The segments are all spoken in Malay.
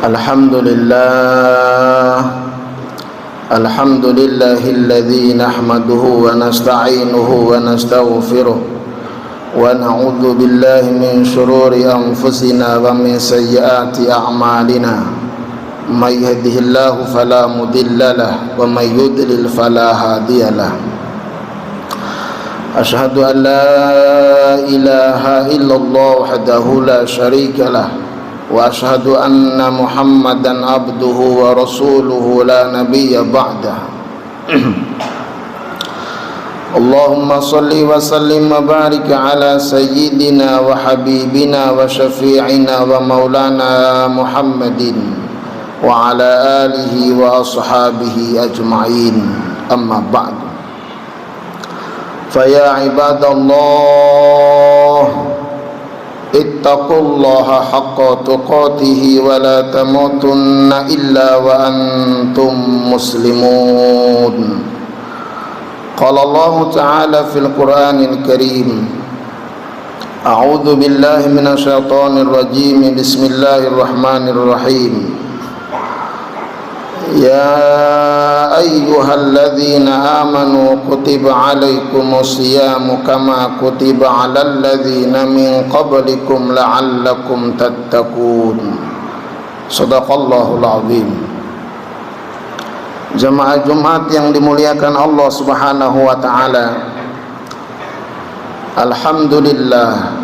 Alhamdulillahilladzi nahmaduhu wa nasta'inuhu wa nastaghfiruh wa na'udzu billahi min shururi anfusina wa min sayyiati a'malina. May yahdihillahu fala mudilla lahu wa may yudlil fala hadiya lahu. Asyhadu an la ilaha illallah wahdahu la syarika lahu wa asyhadu anna Muhammadan abduhu wa rasuluhu la nabiyya ba'dah. Allahumma salli wa sallim wa barik ala sayyidina wa habibina wa syafi'ina wa maulana Muhammadin wa ala alihi wa ashabihi ajma'in, amma ba'd. Faya ibadallah, ittaqullaha haqqa tuqatihi wa la tamutunna illa wa antum muslimun. Qala Allah Ta'ala fil Qur'anil Karim, A'udzu billahi minasyaitonir rajim. Bismillahirrahmanirrahim. Ya ayyuhalladzina amanu kutiba alaikumus siyamu kama kutiba alal ladzina min qablikum la'allakum tattaqun. Shadaqallahul azim. Jemaah Jumat yang dimuliakan Allah Subhanahu wa taala, alhamdulillah,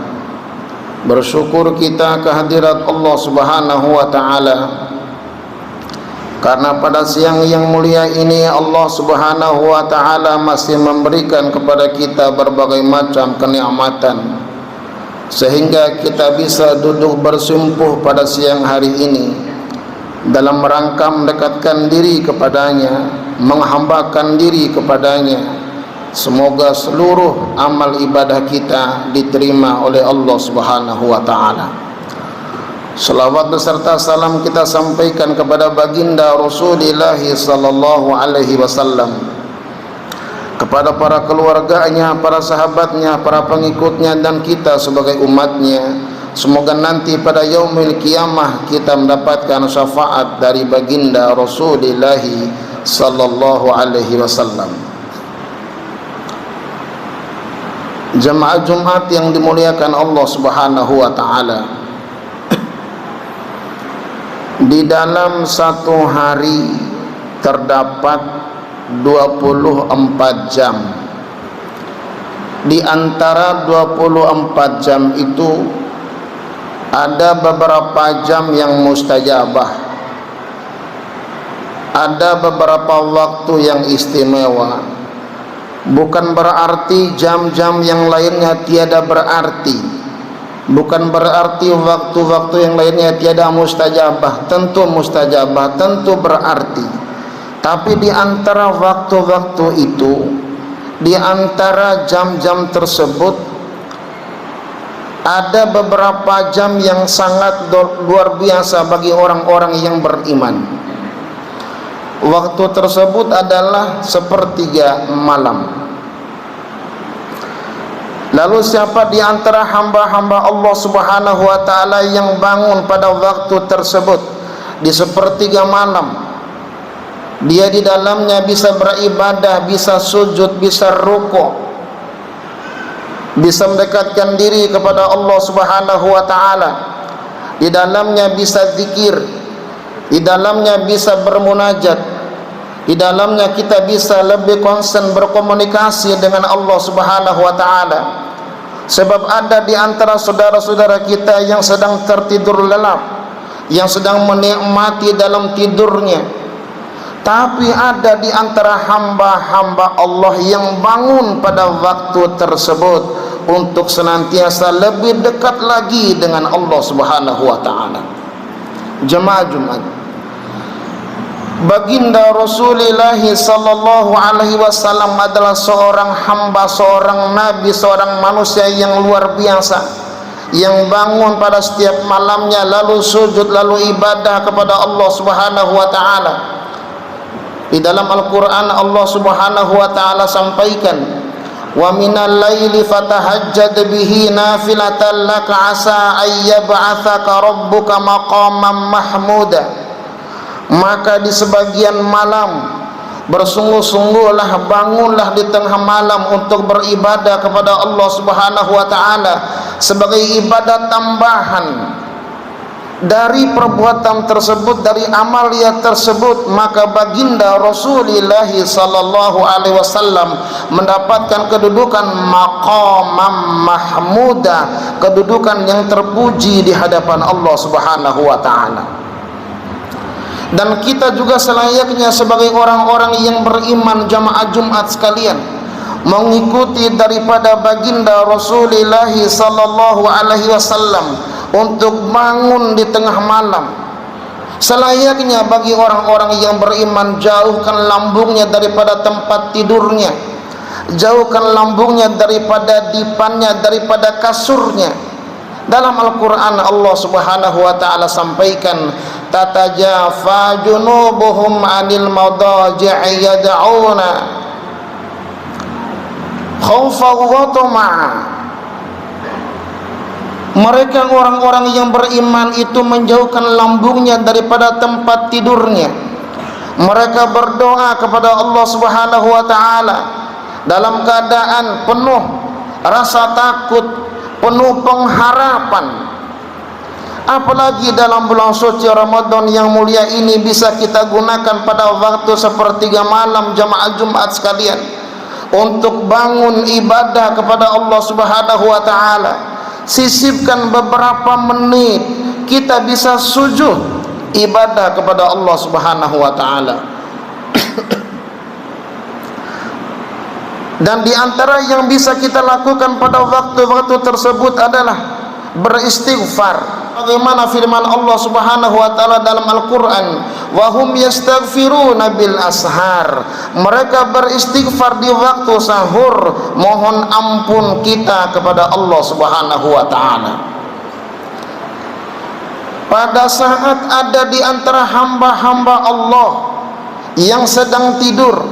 bersyukur kita kehadirat Allah Subhanahu wa taala karena pada siang yang mulia ini Allah Subhanahu wa taala masih memberikan kepada kita berbagai macam kenikmatan sehingga kita bisa duduk bersimpuh pada siang hari ini dalam rangka mendekatkan diri kepadanya, menghambakan diri kepadanya. Semoga seluruh amal ibadah kita diterima oleh Allah Subhanahu wa taala. Selawat beserta salam kita sampaikan kepada baginda Rasulullah sallallahu alaihi wasallam, kepada para keluarganya, para sahabatnya, para pengikutnya, dan kita sebagai umatnya. Semoga nanti pada yaumil qiyamah kita mendapatkan syafaat dari baginda Rasulullah sallallahu alaihi wasallam. Jemaah Jumat yang dimuliakan Allah Subhanahu wa taala, di dalam satu hari terdapat 24 jam. Di antara 24 jam itu ada beberapa jam yang mustajabah, ada beberapa waktu yang istimewa. Bukan berarti jam-jam yang lainnya tiada berarti, bukan berarti waktu-waktu yang lainnya tiada mustajabah. Tentu mustajabah, tentu berarti. Tapi di antara waktu-waktu itu, di antara jam-jam tersebut, ada beberapa jam yang sangat luar biasa bagi orang-orang yang beriman. Waktu tersebut adalah sepertiga malam. Lalu siapa di antara hamba-hamba Allah Subhanahu wa taala yang bangun pada waktu tersebut di sepertiga malam? Dia di dalamnya bisa beribadah, bisa sujud, bisa rukuk, bisa mendekatkan diri kepada Allah Subhanahu wa taala. Di dalamnya bisa zikir, di dalamnya bisa bermunajat, di dalamnya kita bisa lebih konsen berkomunikasi dengan Allah Subhanahu wa taala. Sebab ada di antara saudara-saudara kita yang sedang tertidur lelap, yang sedang menikmati dalam tidurnya. Tapi ada di antara hamba-hamba Allah yang bangun pada waktu tersebut untuk senantiasa lebih dekat lagi dengan Allah Subhanahu wa taala. Jemaah Jumat, baginda Rasulullah sallallahu alaihi wasallam adalah seorang hamba, seorang nabi, seorang manusia yang luar biasa, yang bangun pada setiap malamnya lalu sujud, lalu ibadah kepada Allah Subhanahu wa taala. Di dalam Al-Quran Allah Subhanahu wa ta'ala sampaikan, wa minal laili fatahajjad bihi nafilatan laka asa ayyab'atsaka rabbuka maqaman mahmuda. Maka di sebagian malam bersungguh-sungguhlah, bangunlah di tengah malam untuk beribadah kepada Allah Subhanahu wa taala sebagai ibadah tambahan dari perbuatan tersebut, dari amalia tersebut. Maka baginda Rasulullah sallallahu alaihi wasallam mendapatkan kedudukan maqamam mahmuda, kedudukan yang terpuji di hadapan Allah Subhanahu wa taala. Dan kita juga selayaknya sebagai orang-orang yang beriman jamaah Jumat sekalian mengikuti daripada baginda Rasulullah sallallahu alaihi wasallam untuk bangun di tengah malam. Selayaknya bagi orang-orang yang beriman, jauhkan lambungnya daripada tempat tidurnya, jauhkan lambungnya daripada dipannya, daripada kasurnya. Dalam Al-Quran Allah Subhanahu wa ta'ala sampaikan, tatajafa junubuhum anil madaji'i yad'una khawfan wa tama'a. Mereka orang-orang yang beriman itu menjauhkan lambungnya daripada tempat tidurnya. Mereka berdoa kepada Allah Subhanahu wa ta'ala dalam keadaan penuh rasa takut, penuh pengharapan. Apalagi dalam bulan suci Ramadan yang mulia ini bisa kita gunakan pada waktu sepertiga malam jamaah Jumat sekalian untuk bangun ibadah kepada Allah Subhanahu wa taala. Sisipkan beberapa menit kita bisa sujud ibadah kepada Allah Subhanahu wa taala. Dan di antara yang bisa kita lakukan pada waktu-waktu tersebut adalah beristighfar. Bagaimana firman Allah Subhanahu wa taala dalam Al-Qur'an, wa hum yastaghfiruna bil ashar. Mereka beristighfar di waktu sahur, mohon ampun kita kepada Allah Subhanahu wa taala. Pada saat ada di antara hamba-hamba Allah yang sedang tidur,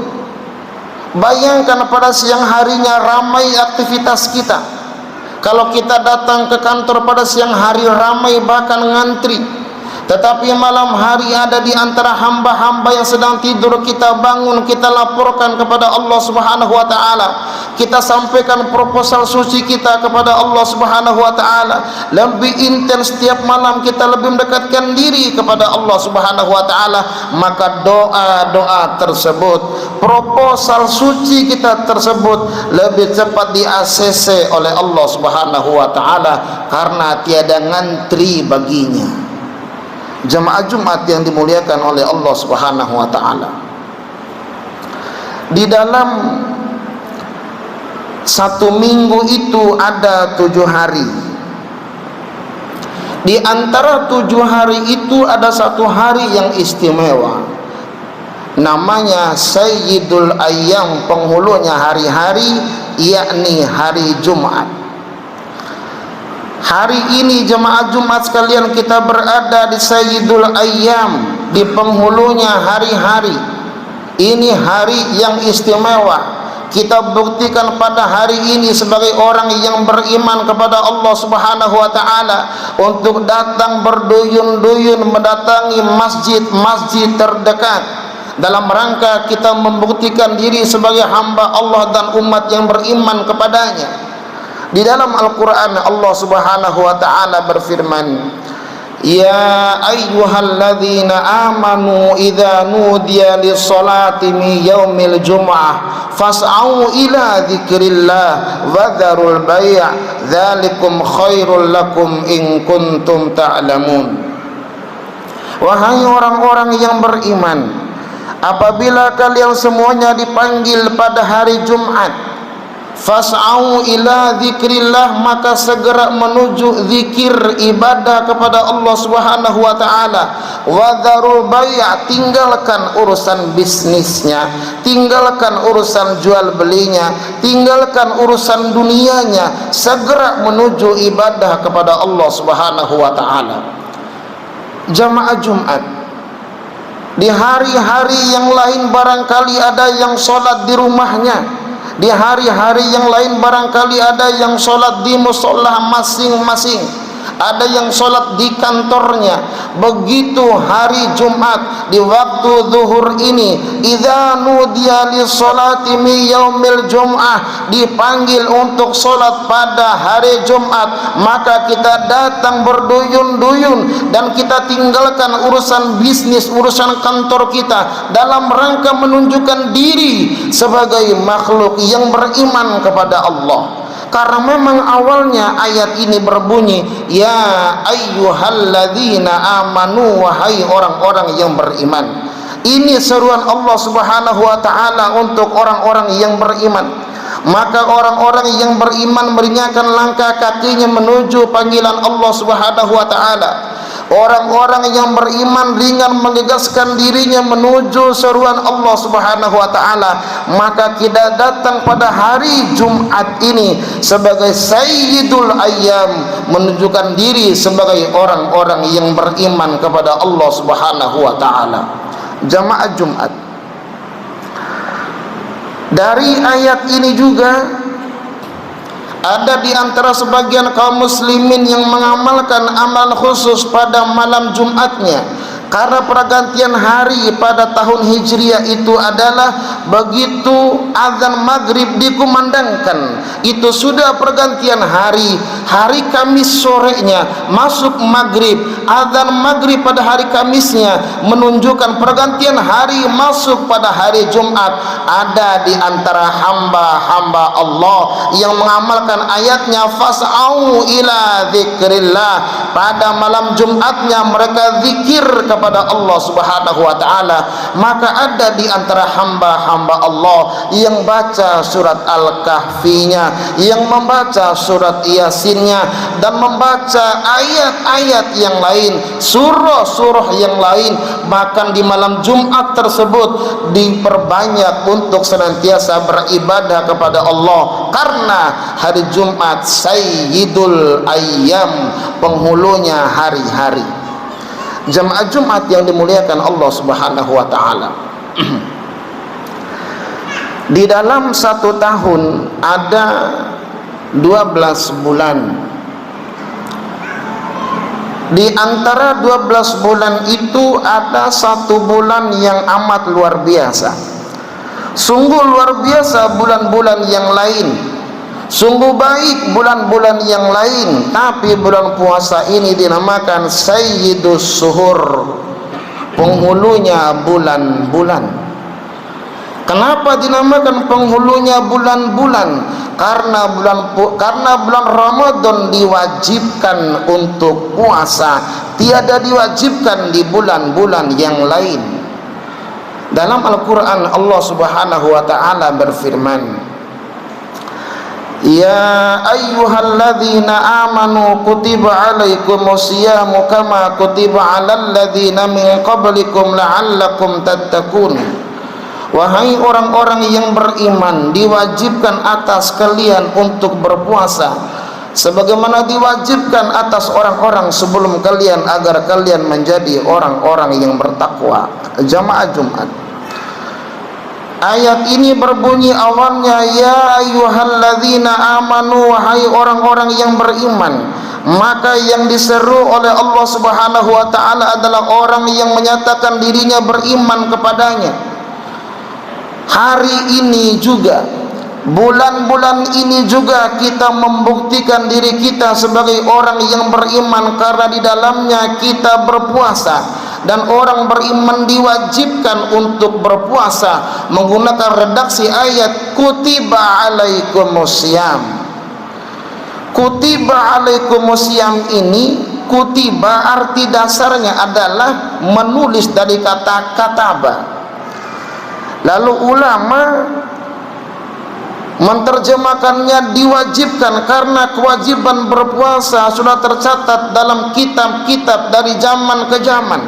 bayangkan pada siang harinya ramai aktivitas kita. Kalau kita datang ke kantor pada siang hari ramai bahkan ngantri, tetapi malam hari ada di antara hamba-hamba yang sedang tidur, kita bangun, kita laporkan kepada Allah Subhanahu wa taala, kita sampaikan proposal suci kita kepada Allah Subhanahu wa taala. Lebih intens setiap malam kita lebih mendekatkan diri kepada Allah Subhanahu wa taala. Maka doa-doa tersebut, proposal suci kita tersebut lebih cepat di-ACC oleh Allah Subhanahu wa taala karena tiada ngantri baginya. Jemaah Jumat yang dimuliakan oleh Allah Subhanahu wa taala, di dalam satu minggu itu ada 7 hari. Di antara 7 hari itu ada satu hari yang istimewa, namanya Sayyidul Ayyam, penghulunya hari-hari, yakni hari Jumat. Hari ini jemaah Jumat sekalian kita berada di Sayyidul Ayyam, di penghulunya hari-hari. Ini hari yang istimewa. Kita buktikan pada hari ini sebagai orang yang beriman kepada Allah Subhanahu wa taala untuk datang berduyun-duyun mendatangi masjid-masjid terdekat dalam rangka kita membuktikan diri sebagai hamba Allah dan umat yang beriman kepadanya. Di dalam Al-Quran Allah Subhanahu wa ta'ala berfirman, ya ayyuhalladzina amanu idza nudiya lis-salati min yaumil jum'ah fas'au ila dzikrillah wa dzarul bai' dzalikum khairul lakum in kuntum ta'lamun. Wahai orang-orang yang beriman, apabila kalian semuanya dipanggil pada hari Jumat, fas'au ila dzikrillah, maka segera menuju zikir ibadah kepada Allah Subhanahu wa taala. Wa dzarul bai', tinggalkan urusan bisnisnya, tinggalkan urusan jual belinya, tinggalkan urusan dunianya, segera menuju ibadah kepada Allah Subhanahu wa taala. Jamaah Jumat, di hari-hari yang lain barangkali ada yang sholat di rumahnya, Di hari-hari yang lain barangkali ada yang sholat di musholah masing-masing, ada yang sholat di kantornya. Begitu hari Jumat di waktu zuhur ini, idza nudiya lis-sholati min yaumil jum'ah, dipanggil untuk sholat pada hari Jumat, maka kita datang berduyun-duyun dan kita tinggalkan urusan bisnis, urusan kantor kita dalam rangka menunjukkan diri sebagai makhluk yang beriman kepada Allah. Karena memang awalnya ayat ini berbunyi, ya ayyuhalladzina amanu, wahai orang-orang yang beriman. Ini seruan Allah Subhanahu wa taala untuk orang-orang yang beriman. Maka orang-orang yang beriman meringankan langkah kakinya menuju panggilan Allah Subhanahu wa taala. Orang-orang yang beriman ringan menggegaskan dirinya menuju seruan Allah Subhanahu wa taala. Maka kita datang pada hari Jumat ini sebagai sayyidul ayyam, menunjukkan diri sebagai orang-orang yang beriman kepada Allah Subhanahu wa taala. Jamaah Jumat. Dari ayat ini juga ada di antara sebagian kaum muslimin yang mengamalkan amalan khusus pada malam Jumatnya. Karena pergantian hari pada tahun Hijriah itu adalah begitu azan maghrib dikumandangkan, itu sudah pergantian hari. Hari Kamis sorenya masuk maghrib, azan maghrib pada hari Kamisnya menunjukkan pergantian hari masuk pada hari Jumat. Ada di antara hamba-hamba Allah yang mengamalkan ayatnya, fas'au ila dzikrillah, pada malam Jumatnya mereka zikir kepada Allah Subhanahu wa taala. Maka ada di antara hamba-hamba Allah yang baca surat Al-Kahfinya, yang membaca surat Yasinnya, dan membaca ayat-ayat yang lain, surah-surah yang lain. Bahkan di malam Jumat tersebut diperbanyak untuk senantiasa beribadah kepada Allah, karena hari Jumat sayyidul ayyam, penghulunya hari-hari. Jamaah Jumat yang dimuliakan Allah Subhanahu wa taala. Di dalam satu tahun ada 12 bulan. Di antara 12 bulan itu ada satu bulan yang amat luar biasa. Sungguh luar biasa bulan-bulan yang lain, sungguh baik bulan-bulan yang lain, tapi bulan puasa ini dinamakan Sayyidus Suhur, penghulunya bulan-bulan. Kenapa dinamakan penghulunya bulan-bulan? Karena bulan Ramadan diwajibkan untuk puasa, tiada diwajibkan di bulan-bulan yang lain. Dalam Al-Quran Allah Subhanahu wa ta'ala berfirman, ya ayyuhalladzina amanu kutiba alaikumusyamu kama kutiba alal ladzina min qablikum la'allakum tattaqun. Wahai orang-orang yang beriman, diwajibkan atas kalian untuk berpuasa sebagaimana diwajibkan atas orang-orang sebelum kalian, agar kalian menjadi orang-orang yang bertakwa. Jamaah Jumat. Ayat ini berbunyi awalnya, ya ayyuhalladzina amanu, wahai orang-orang yang beriman. Maka yang diseru oleh Allah Subhanahu wa taala adalah orang yang menyatakan dirinya beriman kepadanya. Hari ini juga, bulan-bulan ini juga kita membuktikan diri kita sebagai orang yang beriman, karena di dalamnya kita berpuasa. Dan orang beriman diwajibkan untuk berpuasa menggunakan redaksi ayat kutiba alaikumusiyam. Kutiba alaikumusiyam ini, kutiba arti dasarnya adalah menulis dari kata kataba. Lalu ulama menterjemahkannya diwajibkan, karena kewajiban berpuasa sudah tercatat dalam kitab-kitab dari zaman ke zaman.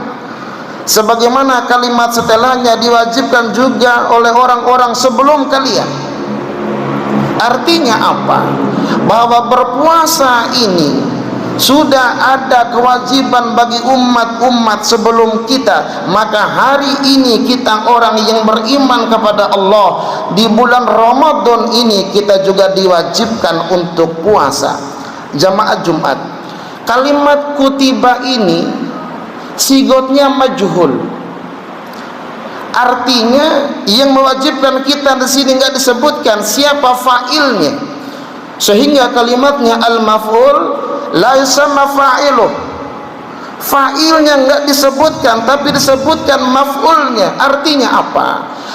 Sebagaimana kalimat setelahnya diwajibkan juga oleh orang-orang sebelum kalian. Artinya apa? Bahwa berpuasa ini sudah ada kewajiban bagi umat-umat sebelum kita, maka hari ini kita orang yang beriman kepada Allah, di bulan Ramadan ini kita juga diwajibkan untuk puasa. Jamaah Jumat, kalimat kutiba ini sigotnya majhul, artinya yang mewajibkan kita di sini enggak disebutkan siapa fa'ilnya, sehingga kalimatnya al-maf'ul la yusamma fa'iluh, fa'ilnya enggak disebutkan tapi disebutkan maf'ulnya. Artinya apa?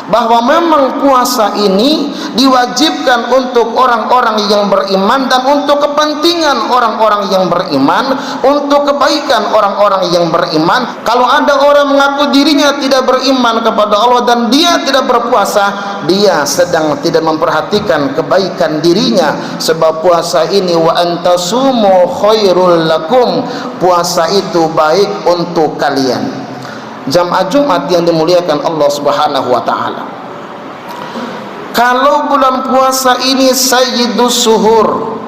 Bahwa memang puasa ini diwajibkan untuk orang-orang yang beriman dan untuk kepentingan orang-orang yang beriman, untuk kebaikan orang-orang yang beriman. Kalau ada orang mengaku dirinya tidak beriman kepada Allah dan dia tidak berpuasa, dia sedang tidak memperhatikan kebaikan dirinya. Sebab puasa ini wa antasumu khairul lakum, puasa itu baik untuk kalian. Jamaah Jumat yang dimuliakan Allah Subhanahu wa taala, kalau bulan puasa ini sayyidus suhur,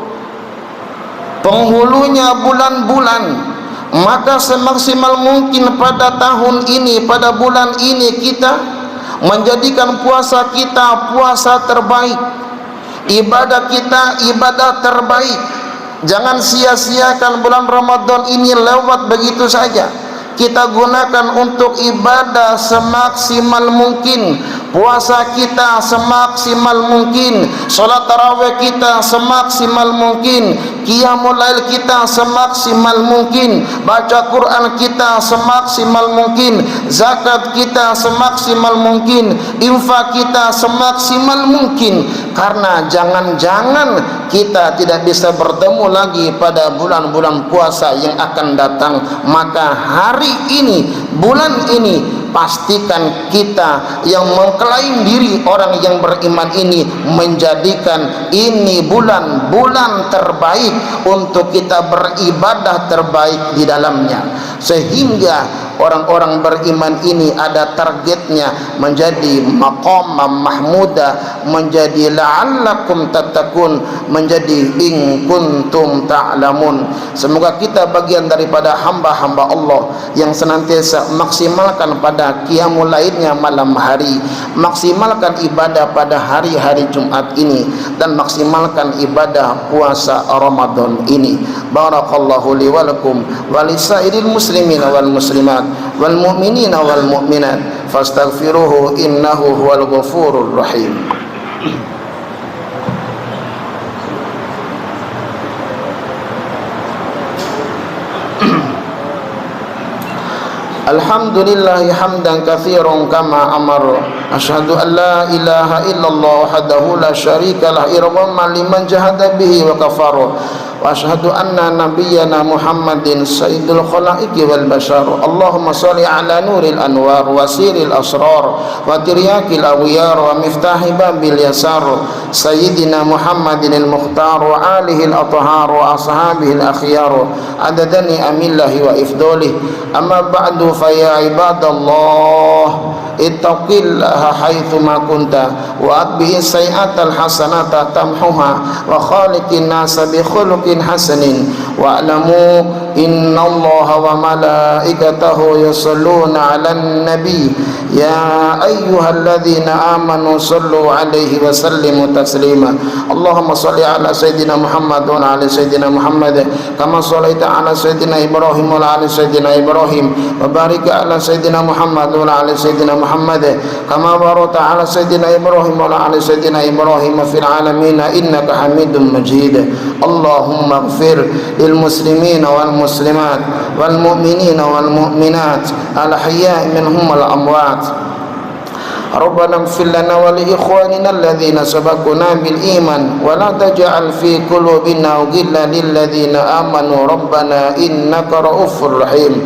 penghulunya bulan-bulan, maka semaksimal mungkin pada tahun ini, pada bulan ini kita menjadikan puasa kita puasa terbaik, ibadah kita ibadah terbaik. Jangan sia-siakan bulan Ramadan ini lewat begitu saja. Kita gunakan untuk ibadah semaksimal mungkin, puasa kita semaksimal mungkin, salat tarawih kita semaksimal mungkin, qiyamul lail kita semaksimal mungkin, baca Quran kita semaksimal mungkin, zakat kita semaksimal mungkin, infak kita semaksimal mungkin. Karena jangan-jangan kita tidak bisa bertemu lagi pada bulan-bulan puasa yang akan datang, maka hari ini, bulan ini, pastikan kita yang mengklaim diri orang yang beriman ini menjadikan ini bulan-bulan terbaik untuk kita beribadah terbaik di dalamnya, sehingga orang-orang beriman ini ada targetnya menjadi maqam mahmuda, menjadi la'allakum tattaqun, menjadi in kuntum ta'lamun. Semoga kita bagian daripada hamba-hamba Allah yang senantiasa maksimalkan pada qiyamul lailnya malam hari, maksimalkan ibadah pada hari-hari Jumat ini, dan maksimalkan ibadah puasa Ramadan ini. Barakallahu li wa lakum wa lisairil muslimin wal muslimat wal mu'minina wal mu'minat fastaghfiruhu innahu huwal ghafurur rahim. Alhamdulillahi hamdan katsiran kama amara, asyhadu an la ilaha illallah wahdahu la syarika lah irwaman liman jahada bihi wa kafara, wa asyhadu anna nabiyyana Muhammadin sayyidul khalaiqi wal bashar. Allahumma shalli ala nuril anwar wa siril asrar wa tiryakil awiyar wa miftahi babil yasar sayyidina Muhammadin al mukhtar wa alihi al athhar wa ashabihi al akhyar adadani amillahi wa ifdalih. Amma ba'du fa ya ibadallah ittaqillaha haitsu ma kunta wa atbi'is sayyi'atal hasanata tamhuha wa khaliqin nasa bi khuluqin hasanin wa alamu innallaha wa malaikatahu yusholluna 'alan nabi ya ayyuhalladzina amanu shallu 'alaihi wa sallimu taslima. Allahumma shalli 'ala sayyidina Muhammad wa 'ala sayyidina Muhammad kama shallaita 'ala sayyidina Ibrahim wa 'ala sayyidina Ibrahim wa barik 'ala sayyidina Muhammad wa 'ala sayyidina Muhammad kama barakta 'ala sayyidina Ibrahim wa 'ala sayyidina Ibrahim fil 'alamin innaka Hamidum Majid. Allahumma ighfir lil muslimin wal muslimat wal mu'minin wal mu'minat al ahya'i minhum wal amwat. Rabbana ighfir lana wa li ikhwanina alladhina sabaquna bil iman wa la taj'al fi qulubina ghillan lil ladzina amanu rabbana innaka ra'ufur rahim.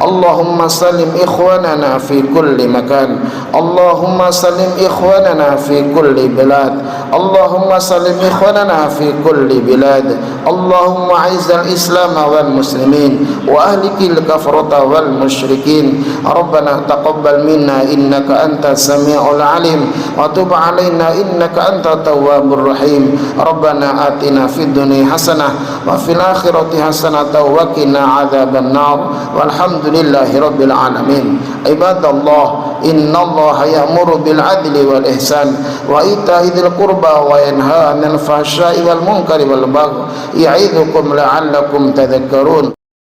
اللهم سلم إخواننا في كل مكان اللهم سلم إخواننا في كل بلاد اللهم سلم إخواننا في كل بلاد اللهم أعز الإسلام والمسلمين وأهلك الكفرة والمشركين ربنا تقبل منا إنك أنت السميع العليم وتب علينا إنك أنت التواب الرحيم ربنا آتنا في الدنيا حسنة وفي الآخرة حسنة وقنا عذاب النار والحمد لله رب العالمين عباد الله إن الله يأمر بالعدل والإحسان وإيتاء ذي القربى وينهى عن الفحشاء والمنكر والبغي يعظكم لعلكم تذكرون